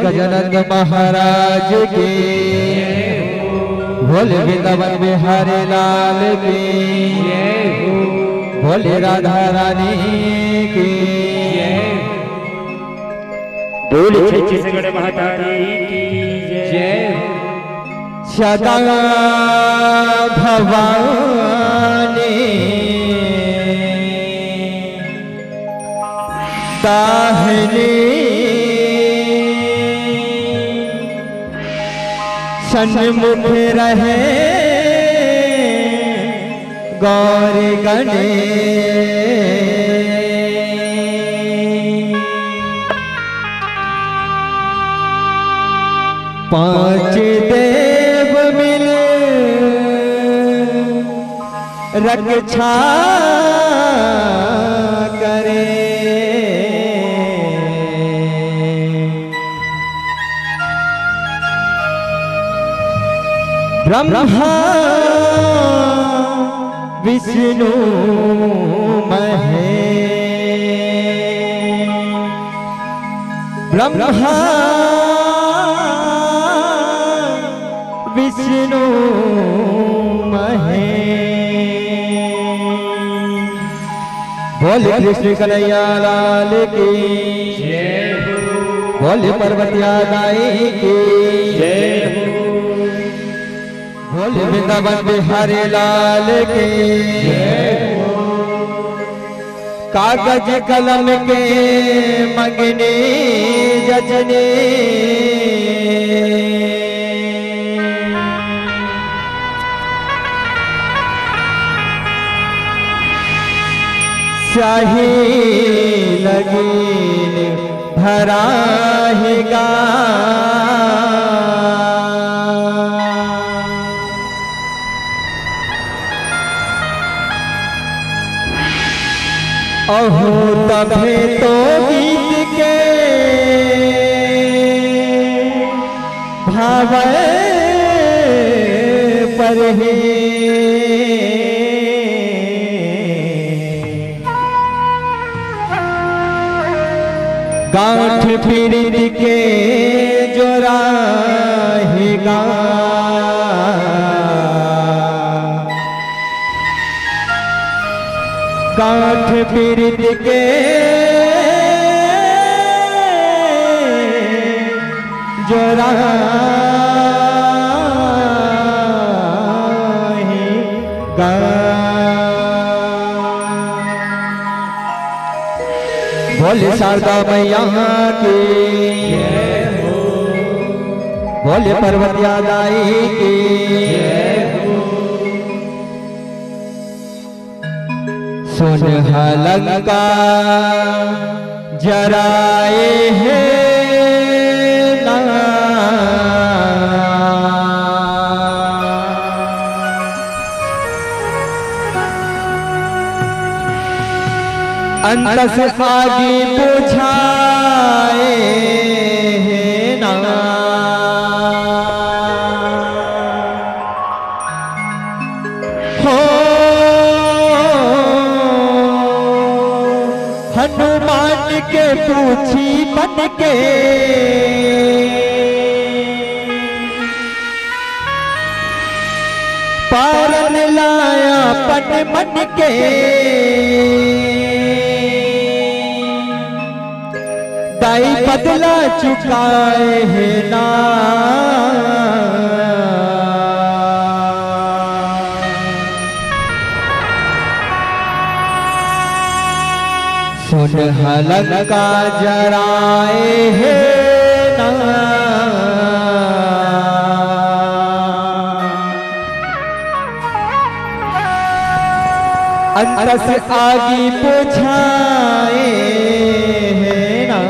गजानंद महाराज की, बोले वृंदावन बिहारी लाल की, बोले राधा रानी की, बोले छत्तीसगढ़ माता की जय। सदा भवानी दाहिनी सन्मुख रहे गौरी गणेश। पांच देव मिले रक्षा करे, ब्रह्मा विष्णु महेश, ब्रह्मा विष्णु महेश। बोले कृष्ण कन्हैया लाल की जय, बोले पार्वती दाई की जय, बोले वृंदावन बिहारी लाल की जय। कागज कलम के मंगनी जजनी, स्याही लगीन भराहेगा, अहो तभे तो गीत के भाव पर ही गांठ पीड़ित के जोराहेगा, गांठ पीड़ित के जोराहेगा। बोले शारदा मैया की, बोले पार्वती दाई की, सुन लंका जराए है ना, अंत से आगे बुझाए है ना, हो हनुमान के पूछी बन के पारन लाया पन मन के, दाई बदला चुकाए है ना, सुन लंका जराए है ना, अंत से आगे बुझाए है ना,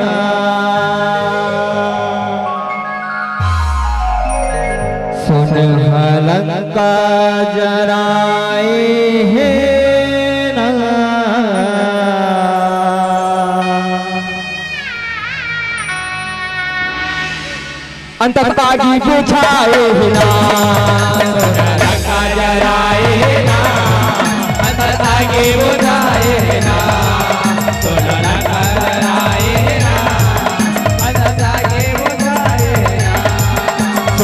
सुन लंका जराए है ना, अंत से आगे बुझाए है ना, लंका जराए है ना, आगे बुझाए है ना, तो लंका जराए है ना, आगे बुझाए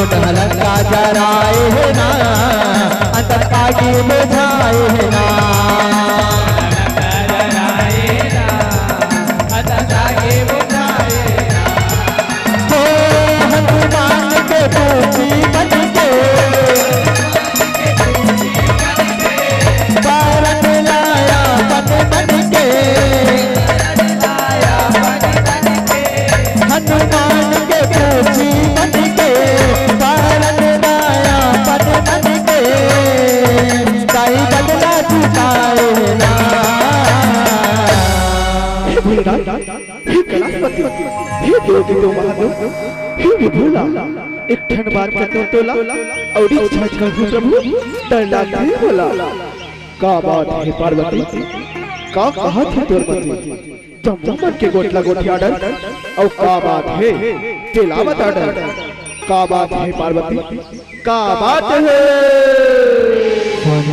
सुन लंका जराए है ना, अंत आगे बुझाए है ना, हनुमान के टूटी बन के बारन लाया बन बन के, हनुमान के टूटी बन के बारन लाया बन बन के, दाई बदला चुकाए ना। हे कैलाशपति, हे देव महादेव, हे विभुला, एक ठन बात कहते तोला और इच्छा कर प्रभु डर लागते बोला। का बात है पार्वती, का कहा थी तोर पति, चमचमन के गोटला गोठिया डर, और का बात है तेलावत डर, का बात है पार्वती, का बात है। सुन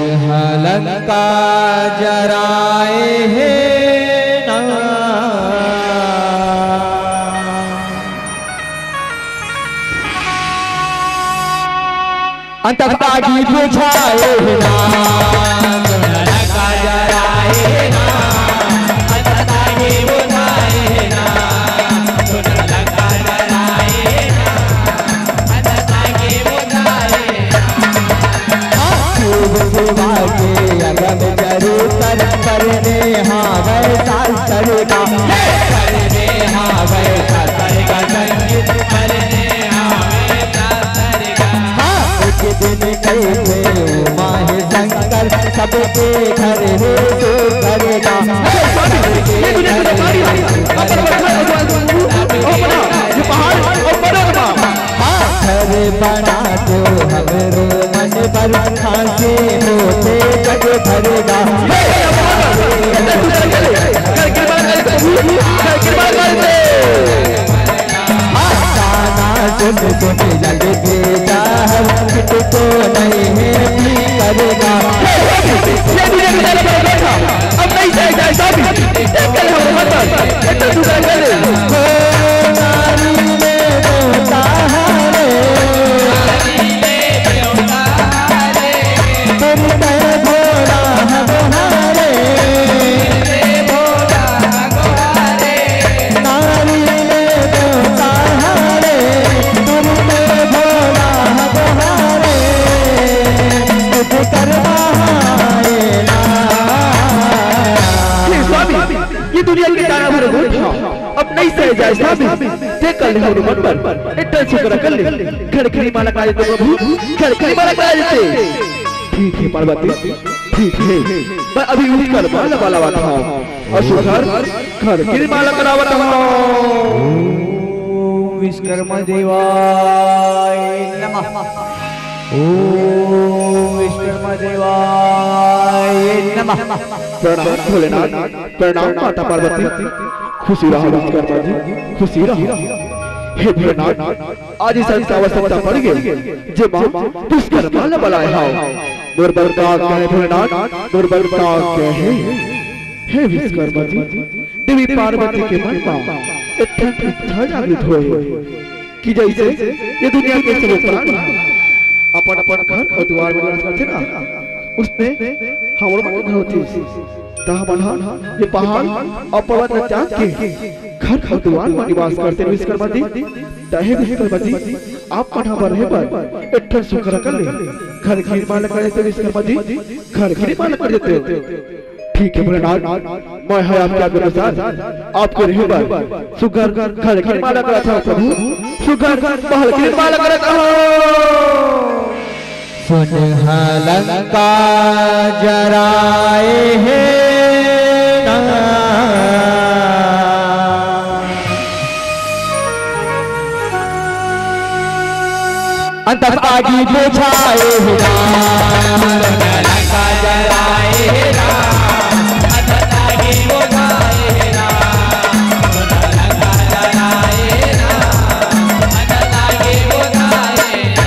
लंका जराए है ना, अंत आगे बुझाए है ना, सुन लंका जराए है ना, अंत आगे बुझाए है ना, सुन लंका जराए है ना, अंत आगे बुझाए है ना। खूब सेवा के अगम जरूर करने हाँ वैसा करेगा, करने हाँ वैसा करेगा, संगीत करने हाँ वैसा करेगा। एक दिन कैसे माहे शंकर सबके घर है तो करेगा, घर बना दो हमरो मन पर खांसी होते जग भरेगा। सुन सुन लगे जाहर किसको नहीं है भी करेगा, अब नहीं जाएगा नारी में होता है तुम कह भोला हमारे, नारी में होता है तुम कह भोला हमारे, तुझ करवाए ना। ये दुनिया के दाना भरे गोठा अब नहीं सह जाए स्वामी, ते कल हो मन पर इतना शुक्र कर ले, खड़खड़ी माला का देते प्रभु, खड़खड़ी माला का देते। ठीक है पार्वती, ठीक है, मैं अभी उठ कर माला वाला था और सुधार खड़खड़ी माला करावत हूं। विश्वकर्मा देवाय नमः, ओम विश्वकर्मा देवाय नमः। प्रणाम भोलेनाथ, प्रणाम माता पार्वती, खुशी रहो विश्वकर्मा जी, खुशी रहो। हे भोलेनाथ, आज इस आवश्यकता पड़ गई जे मां विश्वकर्मा ने बुलाए हां, दुर्बलता कहे भोलेनाथ, दुर्बलता कहे। हे विश्वकर्मा जी, देवी पार्वती के मन में इच्छा जागृत हुई कि जैसे ये दुनिया के सब प्राणी अपन अपन घर और द्वार में निवास करते ना, उसने हमारे मन में होती ता बना ये पहाड़ और पर्वत त्याग के घर और द्वार में निवास करते विश्वकर्मा जी। तहे विश्वकर्मा जी, आप पढ़ा पर रहे पर इतना शुक्र कर ले, घर की माला कर देते विश्वकर्मा जी, घर की माला कर देते। ठीक है भोलेनाथ, मैं है आपके अनुसार आपको रहे पर सुगर घर की माला करा था प्रभु, सुगर महल की माला करा था। सुन लंका जराए है ना, अंत आगे बुझाए है ना, लंका जराए है ना, अंत आगे बुझाए है ना, लंका जराए है ना, अंत आगे बुझाए ना।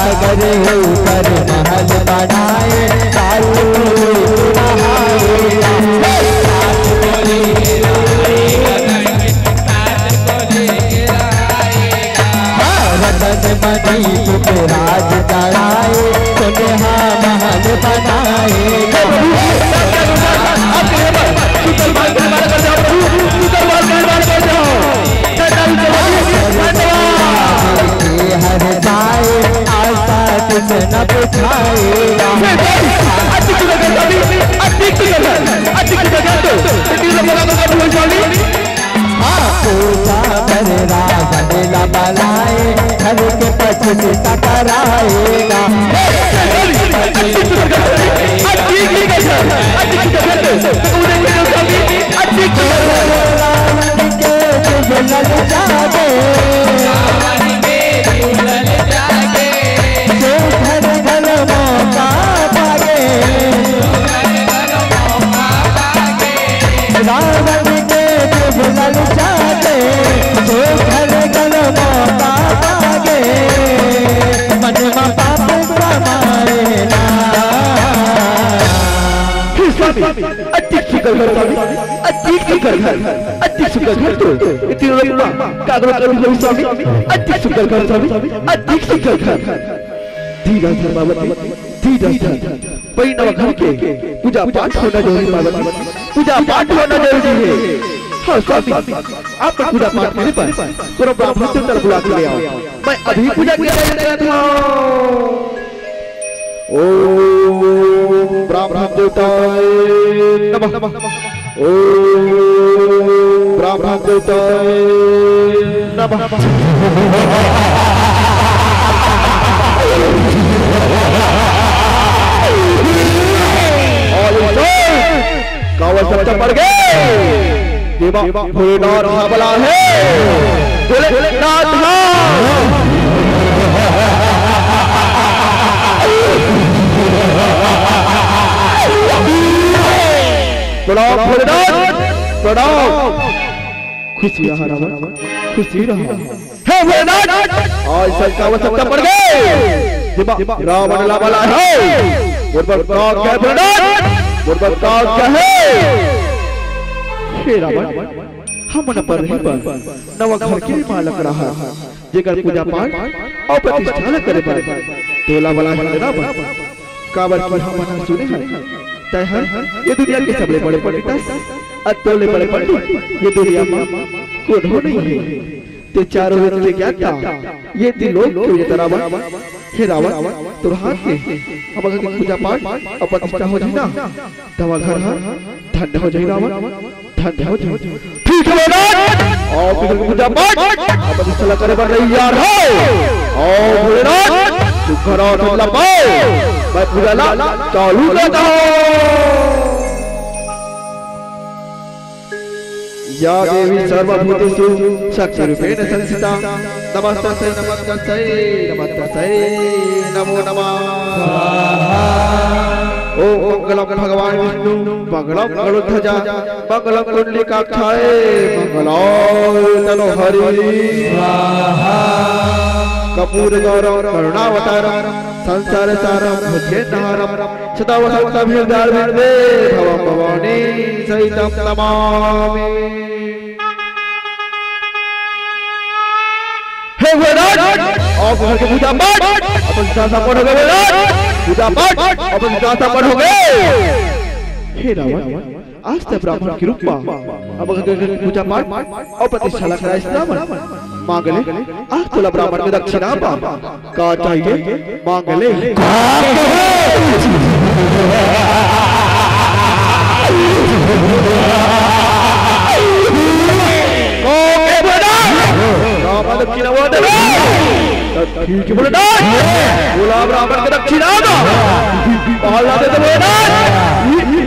सागर ऊपर महल बनाए कालू रथ घर के पछिन टकराएगा रावण के जुगल जागे जो घर घर मौका पागे मन में पाप कमाए ना अति सुकर घर अति सुकर घर अति सुकर घर तो इतनी रोना कागज करो स्वामी अति सुकर घर स्वामी अति सुकर घर धीरा धर बाबा धीरा धर पैनव घर के पूजा पाठ होना जरूरी बाबा पूजा पाठ होना जरूरी है। हाँ स्वामी आप पूजा पाठ करने पर करो ब्राह्मण से तर बुला के ले आओ मैं अभी पूजा के लिए गया था। ओम ब्राह्मण देवताय नमः ओम ब्राह्मण देवताय नमः। कावल सत्ता पड़ गए देवा भोलेनाथ बला है भोलेनाथ प्रणाम भोलेनाथ प्रणाम खुशी रहा रावण खुशी रहा हे भोलेनाथ आज सब कावल सत्ता पड़ गए देवा रावण ला बला है बोल का क्या भोलेनाथ बोल का क्या है हे रावण हम न पर नहीं पर नव घर के मालक रहा जेकर पूजा पाठ और प्रतिष्ठा न करे पर तोला वाला है रावण काबर की हम न सुने हैं तय ये दुनिया के सबले बड़े पंडित अतोले बड़े पंडित ये दुनिया में कोई हो नहीं है ते चारों वेद के ज्ञाता ये तीन लोग क्यों ये रावण हे रावण तुर हाथ में अब अगर पूजा पाठ और प्रतिष्ठा हो जाए ना दवा घर धन्य हो जाए रावण धन्य हो जाए ठीक है भोलेनाथ और पूजा पाठ और प्रतिष्ठा करे बन रही यार हो और भोलेनाथ तू घर और तुमला पाओ मैं पूजा ला चालू करता हूँ। या देवी सर्वभूतेषु शक्तिरूपेण संस्थिता नमस्तस्यै नमस्तस्यै नमस्तस्यै नमो नमः ओम मंगलम भगवान विष्णु मंगलम गरुड़ध्वजा मंगलम कुंडलिकाक्षाय मंगलम तनो हरि कपूर गौरव करुणावतारम संसार सारम भुजगेन्द्रहारम सदा वसंतम हृदयारविंदे भवं भवानी सहितं नमामि। हे भोलेनाथ आप घर के पूजा पाठ अपन सासा पढ़ हो गए पूजा पाठ अपन सासा पढ़ हो गए। हे रावण आज तक ब्राह्मण की रूप में अब घर के पूजा पाठ और प्रतिष्ठा लग रहा है रावण मांग ले आज तोला ब्राह्मण में दक्षिणा का चाहिए मांग ले दक्षिणा वो दे ठीक है भोलेनाथ बोला ब्राह्मण के दक्षिणा महल्ला दे दे भोलेनाथ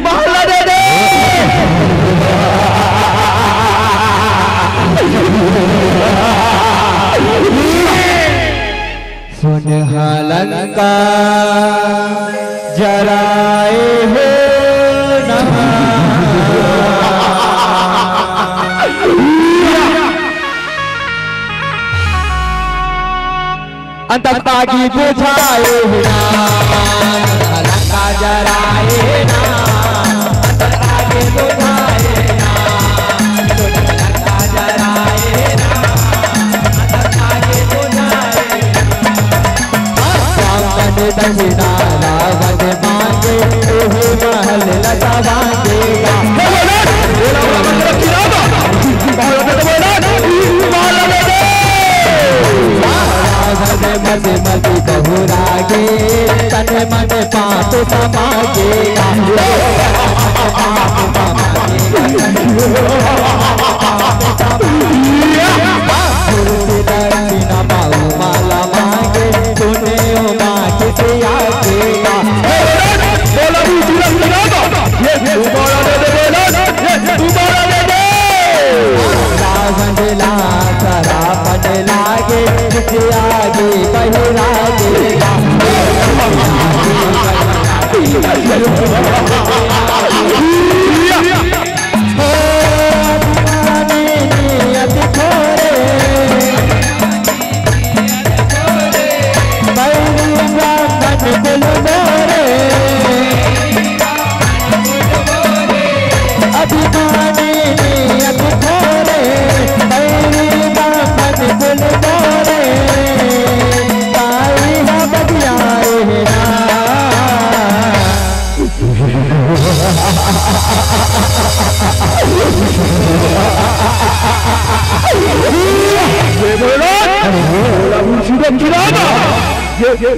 महल्ला दे दे सुन लंका जराए हो अंतकागी बुझाए लंका जराए ना अंतकागी बुझाए ना लंका जराए ना अंतकागी बुझाए दक्षिणा रावण मांगे महल लगा मांगेगा मत मत बहुरागे तन मन पाप समागेगा दक्षिणा बाहु माला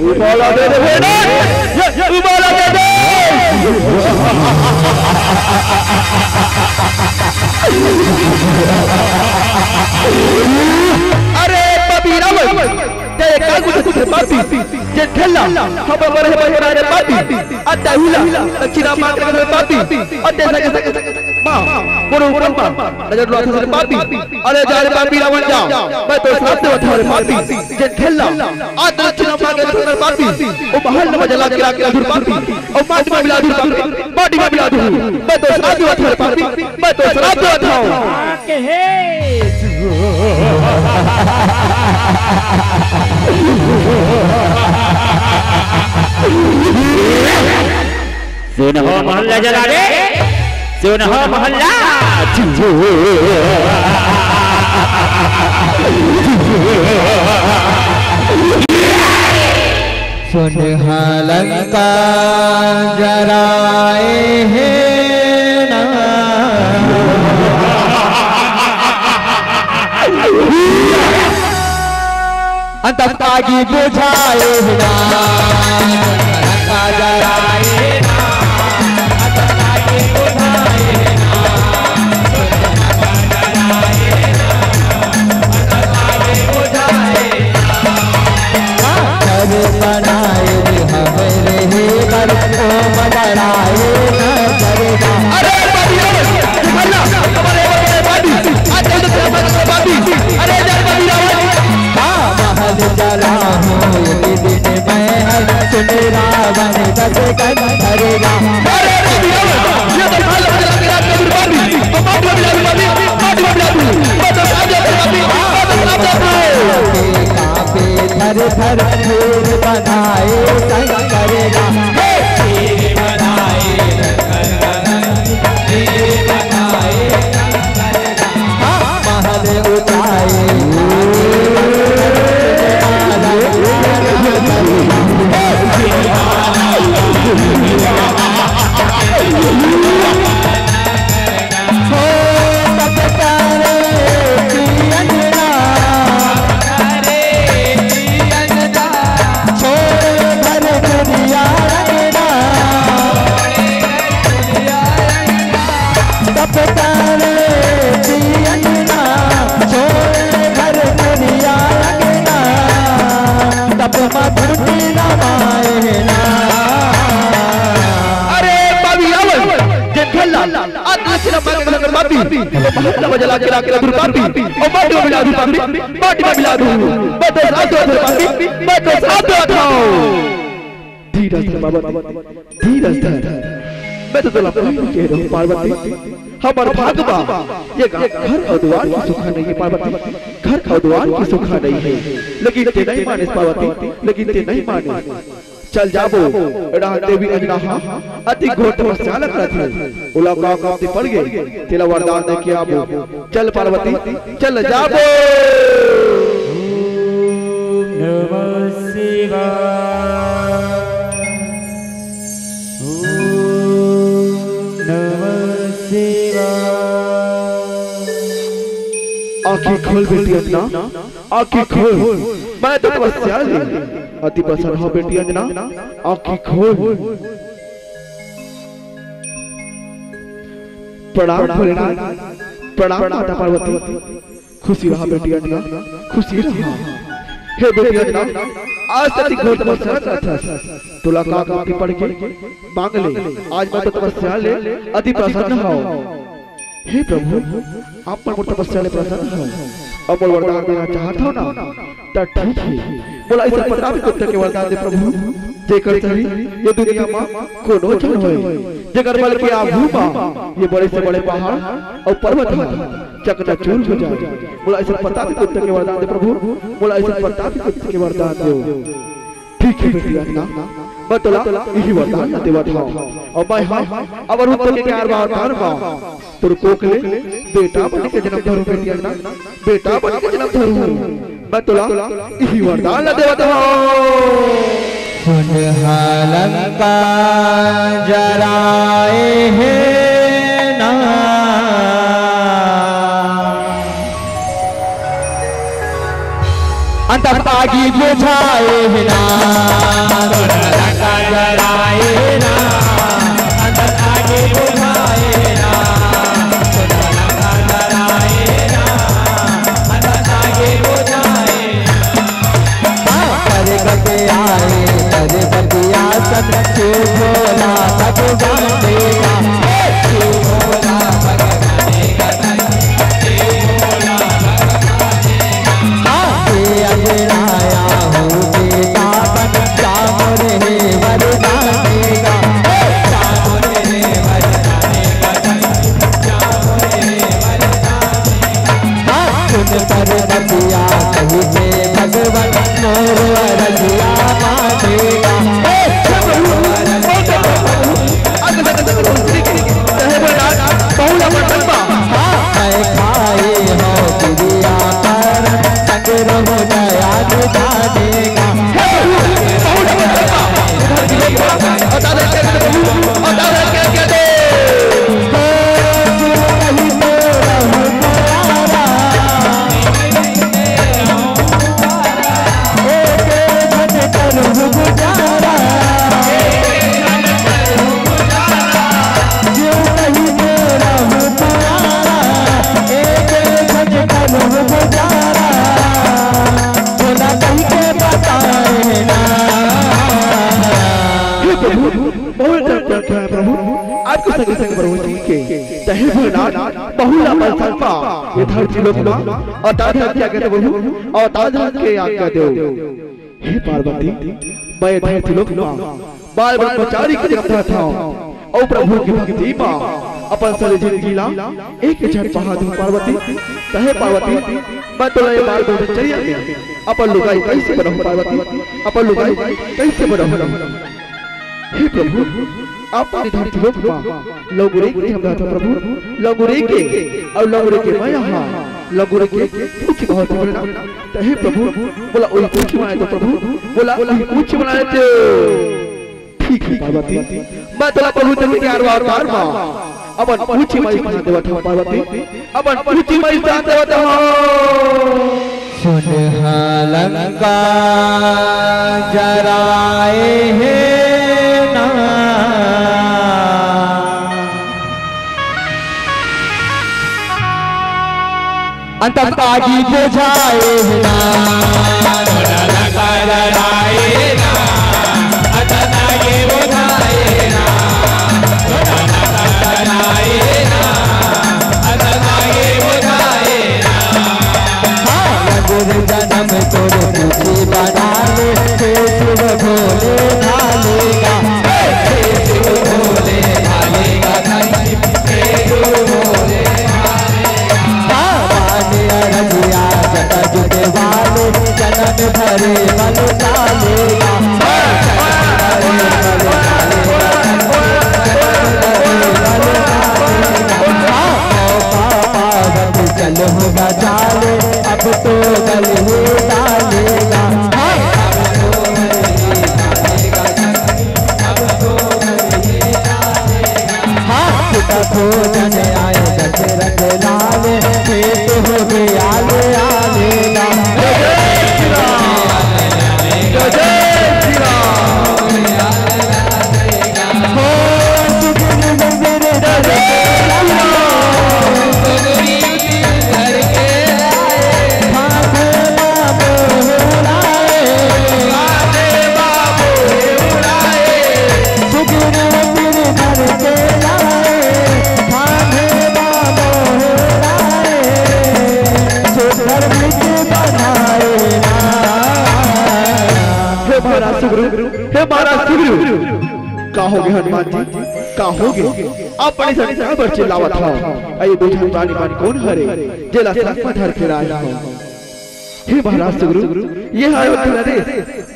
उबाला दे दे उबाला दे दे। अरे पबीरा ते का कुछ पाती जे ठेला हम बरे बरे पाती अत्ता हिला दक्षिणा मार के पाती अत्ते सके मां पुरो पुरो नजर लो से पाती अरे जा रे पबीरा बन जा मैं तो साथ में थारे पाती जे ठेला आ दक्षिणा मार के पाती ओ महल में जला के दूर पाती ओ माटी में मिला दूर पाती माटी में मिला दूर मैं तो साथ में थारे पाती मैं तो साथ में था के हे सुन हो मोहल्ला जला रे सुन हो मोहल्ला सुन लंका जराए है ना अंतकागी बुझाए है ना लंका जराए है ना अंतकागी बुझाए है ना जराए है ना अंतकागी बुझाए घर बनाए हमारे ही घर को बनाए न करेगा। अरे महल जला हूँ दिन महल सुन रावण दस कर करेगा। कापे थर थर फूल बनाए संग करेगा। महल उठाए जला के दूर पाती और माटी में मिला दूर माटी में मिला दूर मैं तो साथ पाती मैं तो साथ था। धीरज धर बाबा धीरज धर मैं तो तुला कह रहा हूँ पार्वती हमार भागवा ये घर और द्वार की सुखा नहीं है पार्वती घर और द्वार की सुखा नहीं है लेकिन ते नहीं माने पार्वती लेकिन ते नहीं माने चल जाबो राह देवी अजनाहा अति घोर तपस्या करत उला का ते पड़ गए तेला वरदान दे के आबो चल पार्वती चल जाबो। नमः शिवाय नमः शिवाय। आंखें खोल बेटी अंजना आंखें खोल मैं तो तपस्या अति प्रसन्न हो बेटी अंजना आंखें खोल। प्रणाम भोलेनाथ प्रणाम माता पार्वती खुशी रहा बेटी अंजना खुशी रहा। हे बेटी अंजना आज तक घोर तपस्या करता तुला का की पड़ के मांग ले आज मैं तो तपस्या ले अति प्रसन्न हो। हे प्रभु आप पर तपस्या ले प्रसन्न हो अब वरदान देना चाहता हो ना तो ठीक है बोला इस प्रताप पुत्र के वरदान दे प्रभु। जेकर चली ये दुनिया में कोनो जन होए जेकर बल के आभू बा ये बड़े से बड़े पहाड़ और पर्वत है चकनाचूर हो जाए। बोला ऐसा पता भी कुत्ते के वरदान दे प्रभु, बोला ऐसा पता भी कुत्ते के वरदान दो। ठीक है बेटिया ना बतला यही वरदान ना देवा था और मैं हां अब रूप के 4 बार तार बा तुर कोकले बेटा बन के जन्म धरू बेटिया ना बेटा बन के जन्म धरू बतला यही वरदान ना देवा था। सुन लंका जराए है ना अंतर आगी बुझाए है ना लंका जराए है ना अंतर आगी बुझाए है ना लंका जराए है ना अंतर आगी बुझाए करे करके आए करे बतिया सब भोला सब जानेगा भोला भगवानेगा भोला भगवानेगा अजराया हो बेटा बन चामर है वरदानेगा चामर है वरदानेगा चामर है वरदानेगा सुन पर बतिया कहीं से भगवान मोर रजिया मानेगा बहुला बलसंपा ये धरती लोक में अवतार क्या कहते प्रभु अवतार के आज्ञा दो। हे पार्वती मैं धरती लोक में बाल ब्रह्मचारी के जन्म था और प्रभु की भक्ति में अपन सारी जिंदगी ला एक झट बहादुर पार्वती कहे पार्वती मैं तो ये बाल ब्रह्मचर्य में अपन लुगाई कैसे बनूं पार्वती अपन लुगाई कैसे बनूं। हे प्रभु आप धरती लोक में लंगूरे के हम था प्रभु लंगूरे के और लंगूरे के मैं यहाँ लंगूरे के पूछ बहुत बड़ा तो हे प्रभु बोला वही पूछ बनाए तो प्रभु बोला वही पूछ बनाए तो ठीक है पार्वती मैं तो प्रभु तेरे के अवतार में अपन पूछ मैं बना देवा था पार्वती अपन पूछ मैं बना देवा था। सुन लंका जराए है ना अंतर आगी बुझाए ना लंका जराए ना अंतर आगी बुझाए ना लंका जराए ना अंतर आगी बुझाए ना गुरु जन्म तोरे पूछी बना ले शिव भोले ढालेगा शिव भोले ढालेगा शिव भोले रजिया जटा जुटे वाले जन्म भरे बलता महाराज सुग्रीव, हे महाराज सुग्रीव, का हो गया हनुमान जी, का हो गया आप बड़ी सड़ी पर चिल्लावत हो? अये बुझन पानी पानी कौन हरे जेला सलाख में धर के आया हो? हे महाराज सुग्रीव, ये है अयोध्या नरेश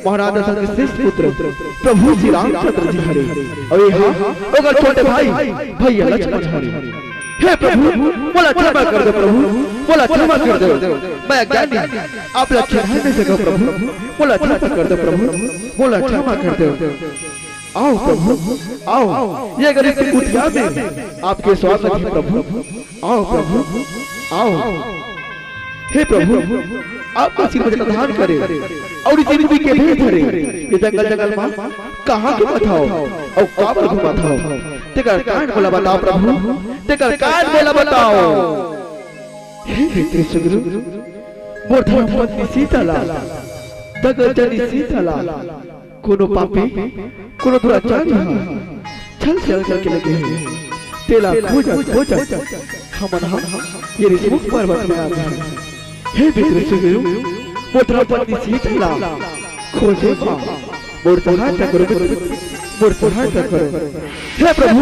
महाराज दशरथ के श्रेष्ठ पुत्र प्रभु श्री रामचंद्र जी हरे, और ये हाँ अगर छोटे भाई भैया लक्ष्मण हरे। हे प्रभु बोला क्षमा कर दो प्रभु, बोला क्षमा कर दो, मैं अज्ञानी आप लक्ष्मण नहीं सका प्रभु, बोला क्षमा कर दो प्रभु, बोला क्षमा कर दो। आओ प्रभु आओ, ये गरीब की कुटिया में आपके स्वागत है प्रभु, आओ प्रभु आओ। हे प्रभु आपका सिर पर प्रदान करे और इस जिंदगी के भेद धरे, ये जंगल जंगल मां कहां के बताओ और काबर घुमा था, तेकर कान बोला बताओ प्रभु, तेकर कान बोला बताओ। हे मित्र सुग्रीव, मोर धर्मपत्नी सीताला तगर जनी सीताला कोनो पापी कोनो दुराचारी छल छल करके लगे हैं, तेला खोजा हम ये ऋषि पर्वत में आ गए। हे मित्र सुग्रीव, मोर धर्मपत्नी सीताला खोजे मोर सहायता करो, मोर सहायता करो। हे प्रभु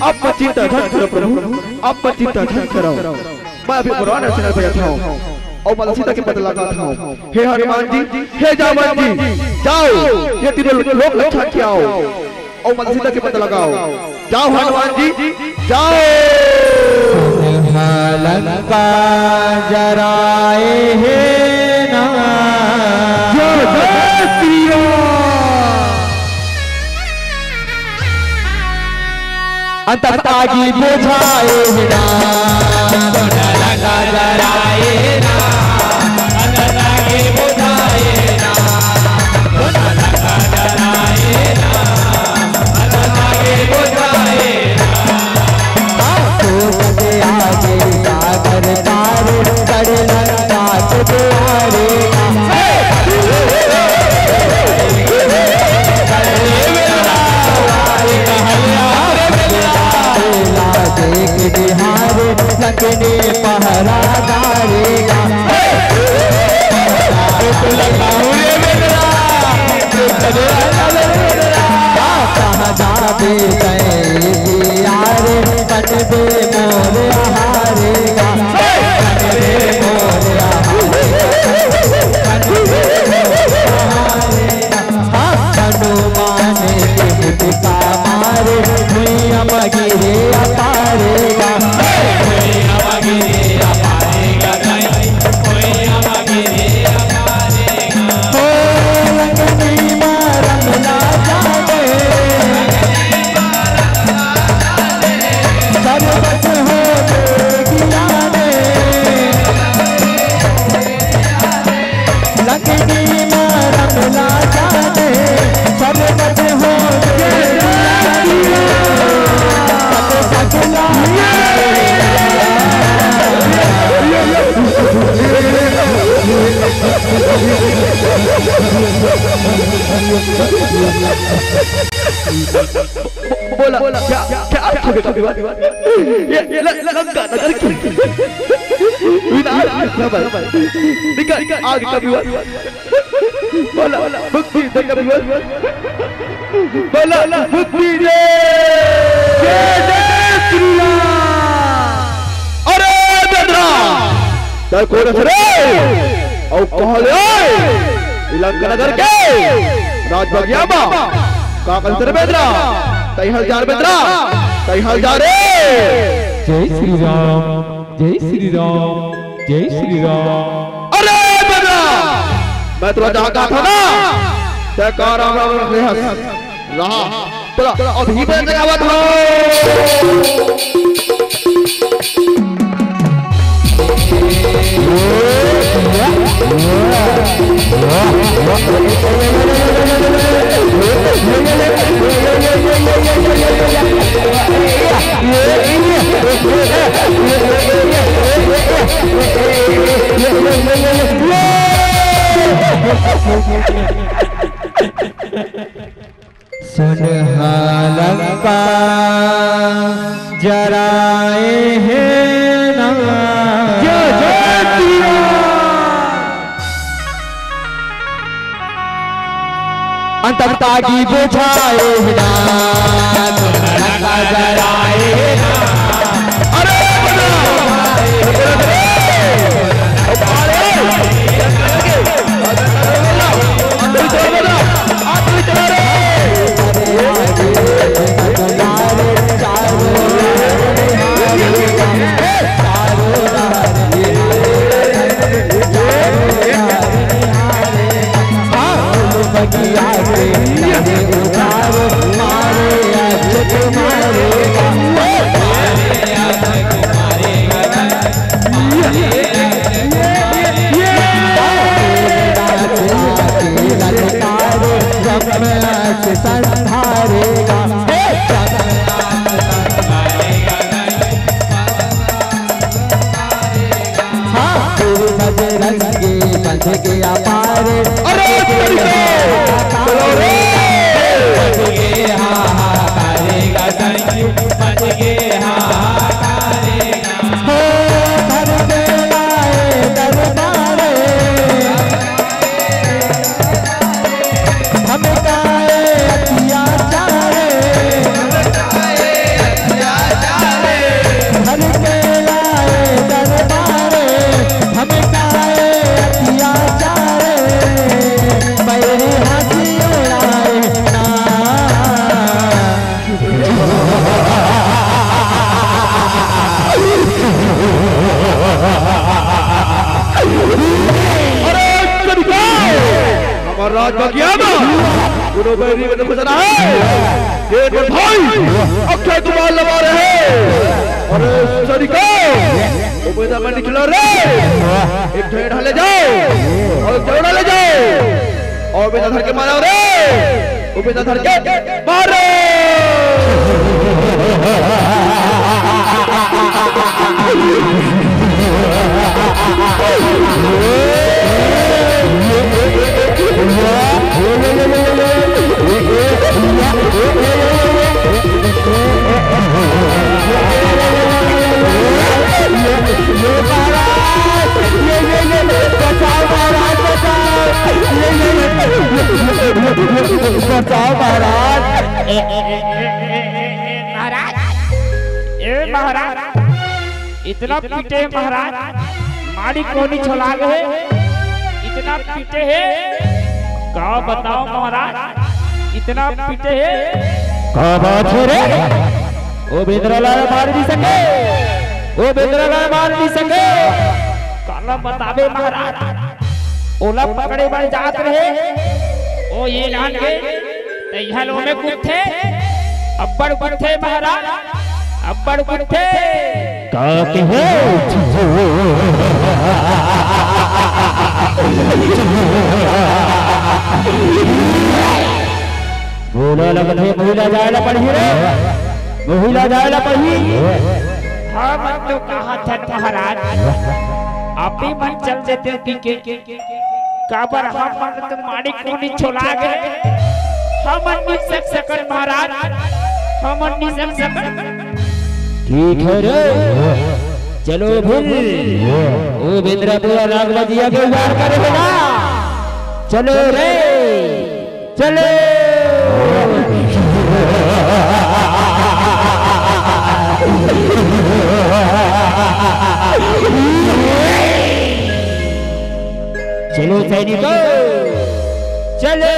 आप मत चिंता मत करो प्रभु, आप मत चिंता मत करो, मैं अभी पुराना चैनल पे बैठा हूँ और मैं सीता के पता लगाता हूँ। हे हनुमान जी, हे जामन जी, जाओ ये तीनों लोग अच्छा किया और मैं सीता के पता लगाओ। जाओ हनुमान जी जाओ। लंका जराए है ना, अंत आगी बुझाए है ना, लंका जराए है ना, अंत आगी बुझाए है ना, लंका जराए है ना, अंत आगी बुझाए आगे सागर पार कर लंका तुम्हारे देख बिहार लगने पहरा डारेगा, जाबे यार कटबे मोर हारेगा, कटबे मोर हनुमान के मुझका मारे भुइया मगिरे अपारेगा, भुइया मगिरे अपारेगा, भुइया मगिरे अपारेगा। हो लगनी मारम ना जाने सर्वत हो गियाने, लगनी मारम ना जाने सर्वत हो बोला क्या आप ये लंका नगर की विनाश ना भाई निकल आग का विवाद, बोला मुक्ति दे का विवाद, बोला मुक्ति दे जय श्री राम। अरे बेदरा तर कौन रे और कहले लंका नगर के राज बगियाबा का कंतर बेदरा तई हल जार बेदरा तई हल जा रे। जय श्री राम, जय श्री राम, जय श्री राम। अरे बेदरा मैं तुला जागा था ना ते का राम राम रहा बोला अभी मैं जगावत हूं। सुनहा लंका जराए हैं ना, अंतरतागी बुझाए ना तुम्हारा जराए ना अरे राज बगियाना उन्होंने बैरी में घुसना है ये पर भाई अक्षय कुमार लगा रहे और सरिको उपेदा में निकला रे एक ढेर ले जाओ और एक ढेर ले जाओ और उपेदा धर के मारो रे उपेदा धर के मारो महाराज इतना पीटे महाराज माड़ी कोनी छला गए इतना पीटे है का बताओ महाराज इतना पीटे है का बात है रे ओ बेंद्रलाल मार नहीं सके ओ बेंद्रलाल मार नहीं सके काला बतावे महाराज ओला पकड़े बन जात रहे ओ ये लान के तैहलो में कुत्थे अब्बड़ कुत्थे महाराज अब्बड़ कुत्थे का कहे बोला लगन है महिला जायला पढ़ी रे महिला जायला पढ़ी हाँ मन तो कहा था महाराज आप ही मन चल देते पीके काबर हम मन तो माड़ी कोनी छोला गए हम मन नहीं सक सकन महाराज हम मन नहीं सक सकन ठीक है रे चलो भूल ओ बेंद्रा पूरा नागला जिया के उबार करे बेटा चलो रे चलो चलो सैनिकों चलो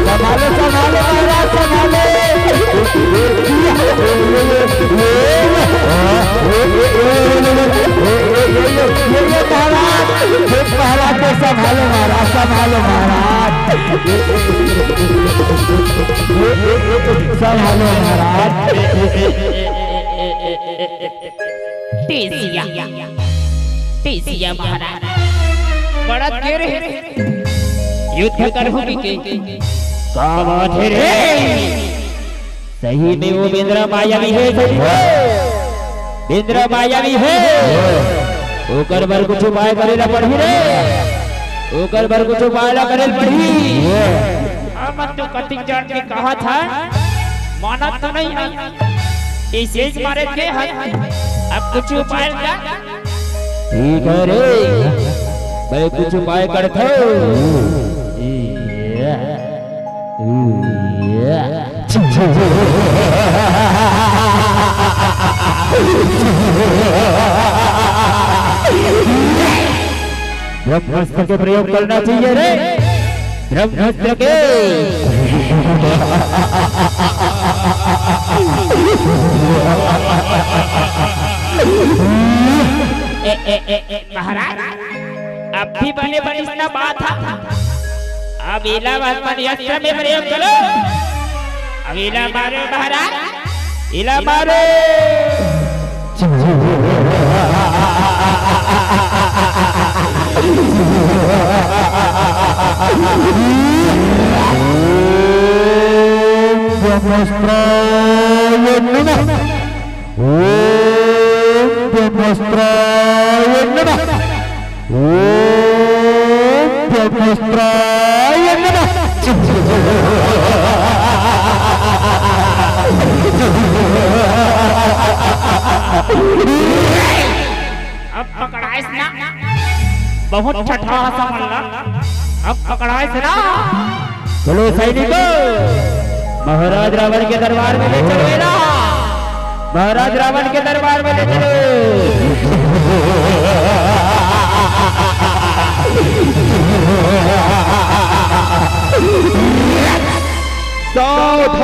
संभालो संभालो महाराज संभालो महाराज संभालो महाराज संभालो महाराज संभालो महाराज टीसिया महाराज बड़ा देर है युद्ध करहूं के का बात है रे सही में वो बेंद्रा मायावी है बेंद्रा मायावी है ओकर बर कुछ उपाय करेला पड़ी रे ओकर बर कुछ उपाय ला करेल पड़ी हम तो कति जान के कहा था माना तो नहीं है इसे मारे के है अब कुछ उपाय क्या ठीक है रे मैं कुछ उपाय करता हूँ ब्रह्मास्त्र के प्रयोग करना चाहिए रे ब्रह्मास्त्र के महाराज अब भी बने बने इतना बात था अब इलाहाबाद पर यस्त्र में प्रयोग करो अब इला मारो महाराज इला मारो ब्रह्मास्त्राय नमः ओम ब्रह्मास्त्राय नमः ओम ब्रह्मास्त्राय नमः अब पकड़ाइस ना बहुत छठा समझला अब पकड़ाइस ना चलो सैनिकों महाराज रावण के दरबार में ले चलो ना महाराज रावण के दरबार में ले चलो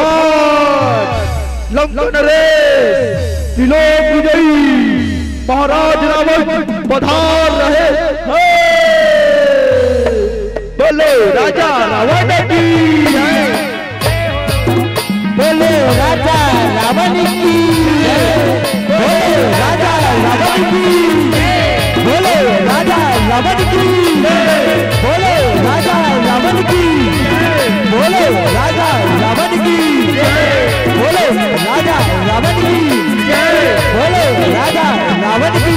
सावधान लंका नरेश त्रिलोक विजयी महाराज रावण पधार रहे बोले राजा रावण की बोले राजा रावण की बोले राजा रावण की बोले राजा रावण की बोले राजा रावण की बोले राजा रावण की बोले राजा रावण की बोले राजा रावण की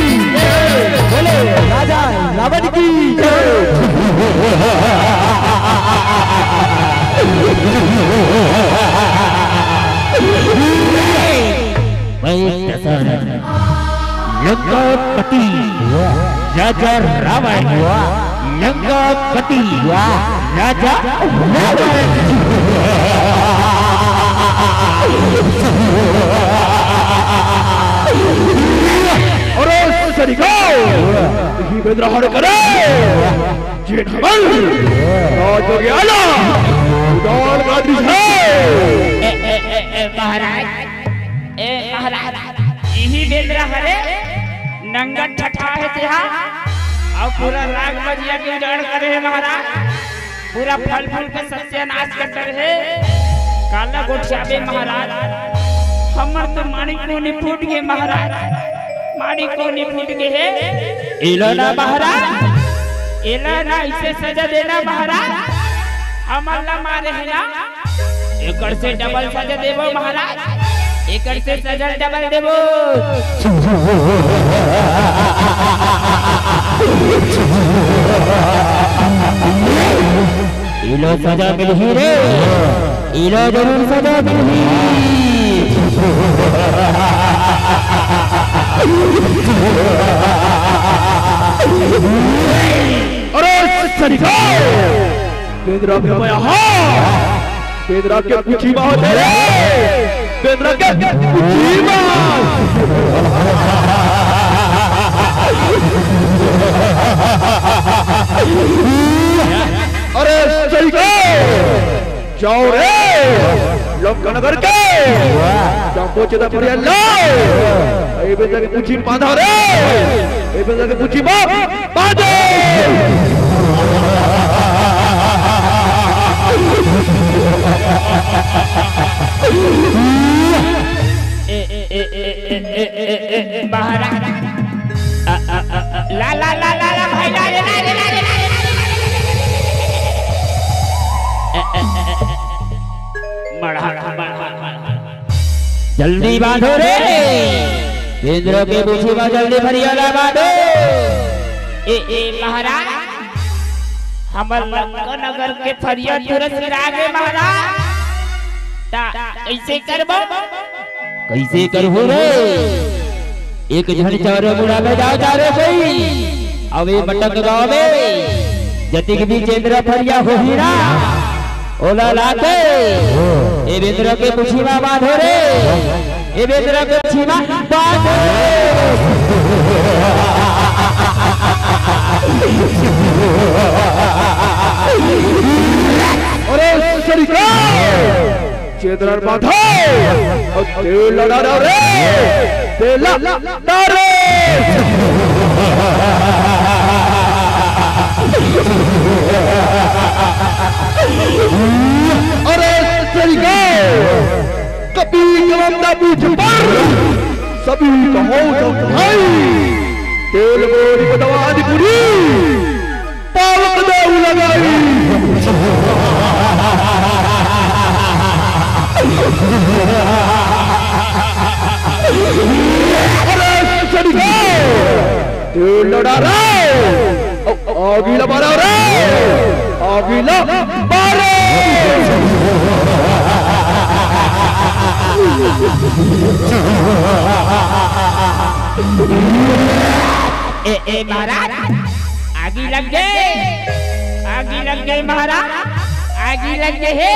बोले राजा रावण की लंकापति राजा रावण लंकापति राजा और विद्रोह करे महाराज यही विद्रोह है नंगन ठठा है तेहा और पूरा राग बजिया के उजाड़ करे है महाराज पूरा फल फूल के सत्यानाश करते रहे काला गोठियाबे महाराज हमर तो मानी को नहीं फूट गए महाराज मानी को नहीं फूट गए है इलाना महाराज इलाना इसे सजा देना महाराज हमर ला मारे है ना एकड़ से डबल सजा देबो महाराज एकड़ से सजा डबल देबो इलो सजा मिलही रे इलो जरूर सजा मिलही अरे सरिका बेदरा पे आया हां बेदरा के कुची मां होते रे बेदरा के कुची मां अरे सरिका जाओ रे लंका नगर के जाओ पहुंचे दा पर लो ए बेदरा के कुची बांधा रे ए बेदरा के कुची बांधो महाराज ला ला ला ला भाई ला ला ला ला जल्दी बांधो रे इंद्र के बूझी में जल्दी फरियाला बांधो महाराज हमर लंका नगर के फरिया तुरंत गिरागे महाराज ता ऐसे करबो कैसे करबो रे एक झन चारो मुड़ा में जाओ जा रे भाई अब ये मटक गांव में जतिक भी केंद्र फरिया हो ही ना ओला लाते ए बेंद्र के पुछीमा बांधो रे ए बेंद्र के पुछीमा बांधो अरे सरिका चेदर बांधो और तेल लड़ा रे तेल लड़ा रे अरे सरिका कभी कलंदा बीच पर सभी कहो तो भाई तेल बोरी को दवा दी पूरी पावक देव लगाई अरे सरिका तेल लड़ा रे आगीला मारा रे आगीला मारे ए महाराज आगी लग गए महाराज आगी लग गए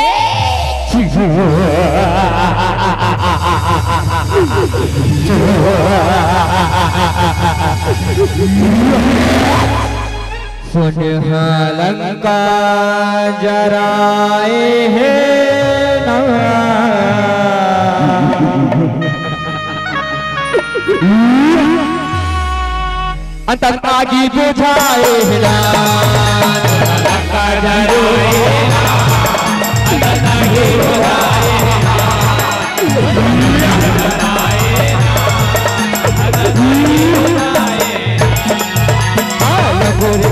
है लंका जराए है अंतर आगी बुझाए लंका जराए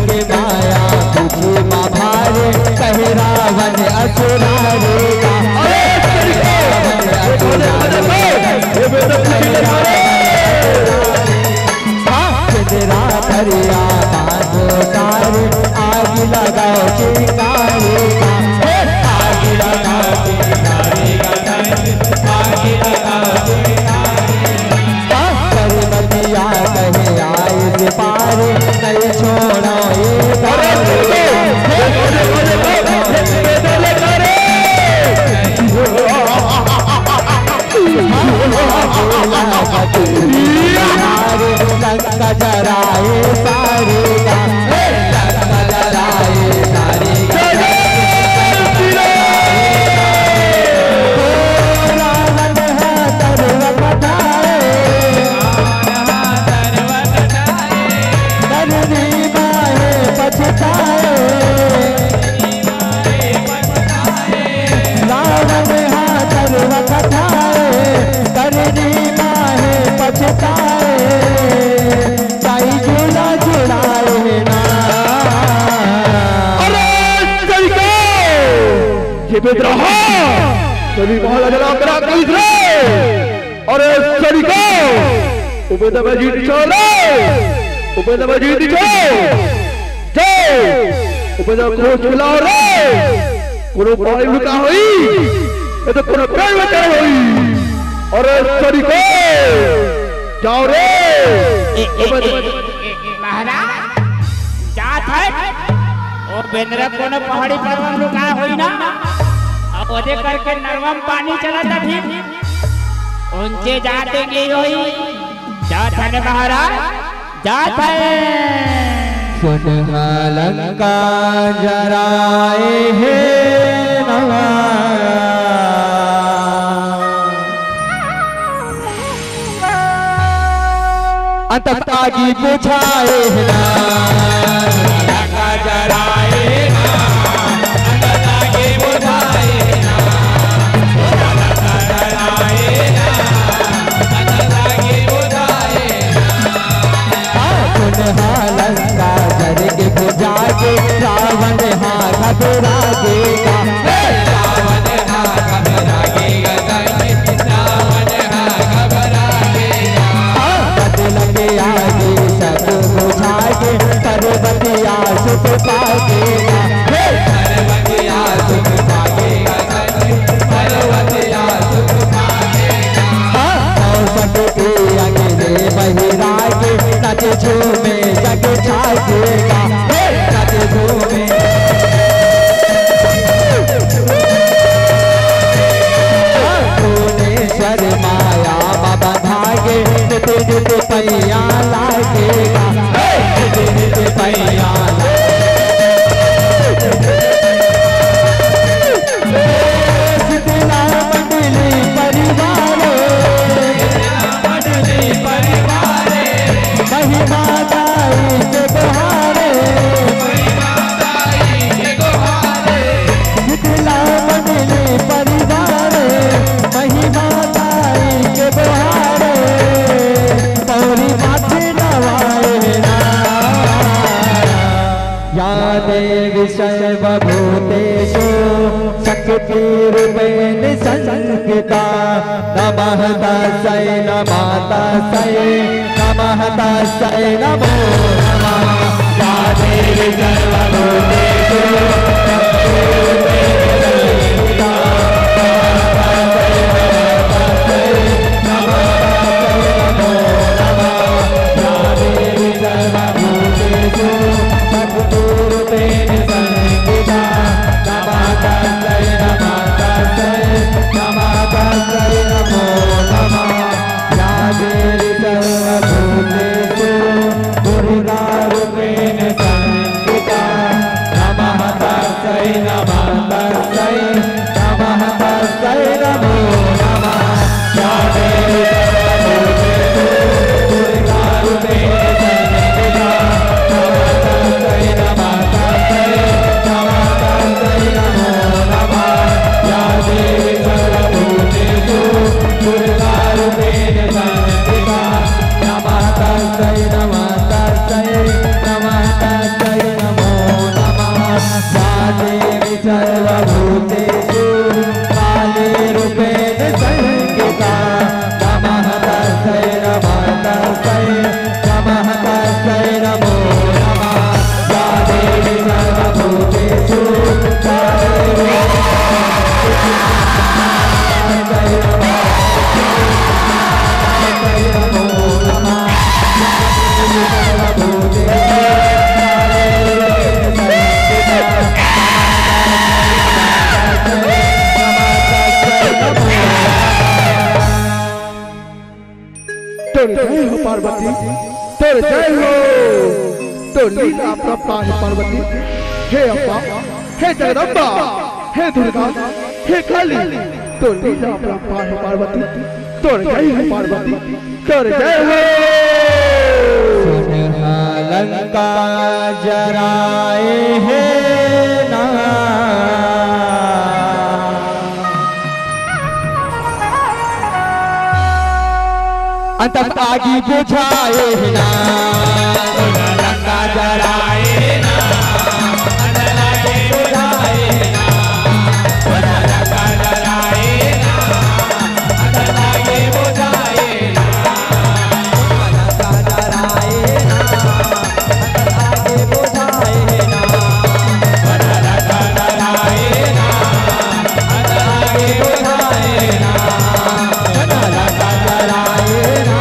के माया तुझे माँ भारे कहे रावण असुरारे दरिया बांधो तारे आग लगाओ चिंगारे आग लगाओ चिंगारे आग लगाओ पर्वतिया कहे आए से पारे नहीं छोड़ो लंका जराए सारे लंका जराए सारे रावण है तरव कटाए धरनी माहे पछताए रावण है तरव कटाए धरनी माहे पछताए बेदरहा सभी मोहल्ला जला करा पुलिस रे अरे सरिका उबेदा मजीद चले उबेदा मजीद चले उबेदा को खिलाओ रे कोनो पाई लुका होई ये तो कोनो पेड़ में चढ़ होई अरे सरिका जाओ रे महाराज जात है ओ बेंद्र कोनो पहाड़ी पर लुका होई ना अब ओदे करके नरवम पानी चला था ठीक उनके जाते गई होई जात है महाराज जात है सुन लंका जराए है नवा अंत आगी बुझाए है लंका जराए लंका जर के बुझाए रावण हाँ घबराएगा रावण हाँ घबराएगा रावण हाँ घबराएगा बदल के आगे सब बुझाए कर संगीता नमः तस्यै नमः तस्यै नमः तस्यै नमो नमः या देवी सर्वभूतेषु पार्वती तेरे जय हो तो लीला अपरंपार है पार्वती। हे अम्बा हे जगदम्बा हे दुर्गा हे काली तो लीला अपरंपार है पार्वती। तोर जय हो पार्वती तोर जय हो। लंका जराए है ना अंतम आगी बुझाए ना लंका जराए ना अंतम आगी बुझाए ना लंका जराए ना अंतम आगी बुझाए ना लंका जराए ना अंतम आगी बुझाए ना लंका जराए ना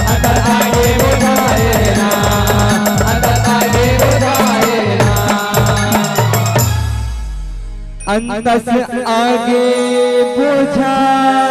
अंतम आगी बुझाए ना लंका जराए अंत से आगे बुझाए